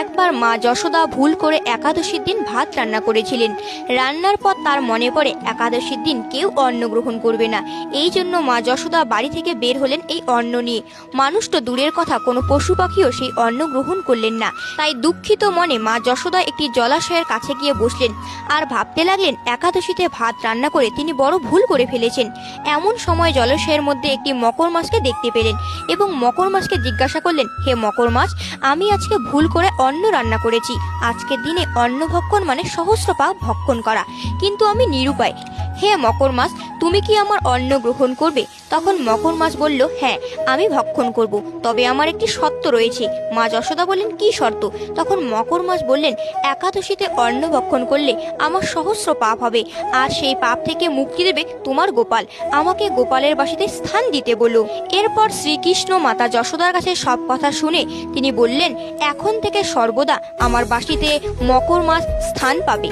একবার মা যশোদা ভুল করে একাদশীর দিন ভাত রান্না করেছিলেন। রান্নার পর তার মনে পড়ে একাদশীর দিন কেউ অন্ন গ্রহণ করবে না। এই জন্য মা যশোদা বাড়ি থেকে বের হলেন এই অন্ন নিয়ে। মানুষ তো দূরের কথা, কোনো পশু পাখিও সেই অন্ন গ্রহণ করলেন না। তাই দুঃখিত মনে মা যশোদা একটি জলাশয়ের কাছে গিয়ে বসলেন আর ভাবতে লাগলেন একাদশীতে ভাত রান্না করে তিনি বড় ভুল করে ফেলেছেন। এমন সময় জলাশয়ের মধ্যে একটি মকর মাছকে দেখতে পেলেন এবং মকর মাছকে জিজ্ঞাসা করলেন, হে মকর মাছ, আমি আজকে ভুল করে অন্ন রান্না করেছি। আজকের দিনে অন্ন ভক্ষণ মানে সহস্র পাপ ভক্ষণ করা, কিন্তু আমি নিরুপায়। হে মকর মাছ, তুমি কি আমার অন্ন গ্রহণ করবে? তখন মকর মাছ বলল, হ্যাঁ, আমি ভক্ষণ করব, তবে আমার একটি শর্ত রয়েছে। মা যশোদা বললেন, কি শর্ত? তখন মকর মাছ বললেন, একাদশীতে অন্ন ভক্ষণ করলে আমার সহস্র পাপ হবে, আর সেই পাপ থেকে মুক্তি দেবে তোমার গোপাল। আমাকে গোপালের বাসিতে স্থান দিতে বলো। এরপর শ্রীকৃষ্ণ মাতা যশোদার কাছে সব কথা শুনে তিনি বললেন, এখন থেকে সর্বদা আমার বাসিতে মকর মাছ স্থান পাবে।